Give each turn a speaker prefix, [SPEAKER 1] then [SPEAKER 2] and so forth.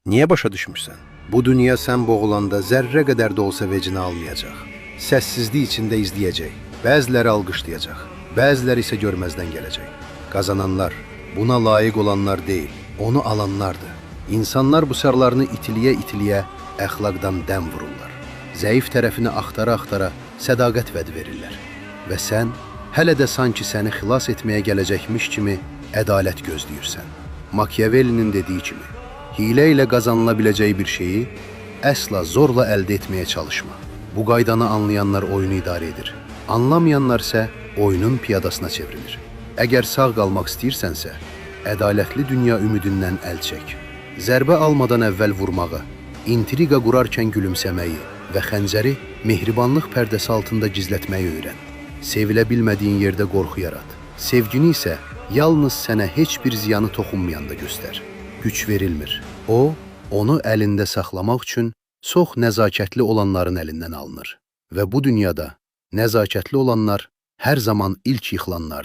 [SPEAKER 1] Niyə başa düşmürsən? Bu dünya sən boğulanda zərrə qədər də olsa vecinə almayacaq. Səssizlik içində izləyəcək. Bəziləri alqışlayacaq, bəziləri isə görməzdən gələcək. Qazananlar, buna layiq olanlar deyil, onu alanlardır. İnsanlar bu sərlarını itiliyə-itiliyə əxlaqdan dəm vururlar. Zəif tərəfini axtara-axtara sədaqət vəd verirlər. Və sən hələ də sanki səni xilas etməyə gələcəkmiş kimi ədalət gözləyirsən. Machiavelli'nin dediyi kimi, hilə ilə qazanıla biləcəyi bir şeyi əsla zorla əldə etməyə çalışma. Bu qaydanı anlayanlar oyunu idarə edir. Anlamayanlar isə oyunun piyadasına çevrilir. Əgər sağ qalmaq istəyirsənsə, ədalətli dünya ümidindən əl çək. Zərbə almadan əvvəl vurmağı, intriqa qurarkən gülümsəməyi və xəncəri mehribanlıq pərdəsi altında gizlətməyi öyrən. Sevilə bilmədiyin yerdə qorxu yarat. Sevgini isə yalnız sənə heç bir ziyanı toxunmayanda göstər. Güc verilmir. O, onu əlində saxlamaq üçün çox nəzakətli olanların əlindən alınır. Və bu dünyada nəzakətli olanlar hər zaman ilk yıxılanlardır.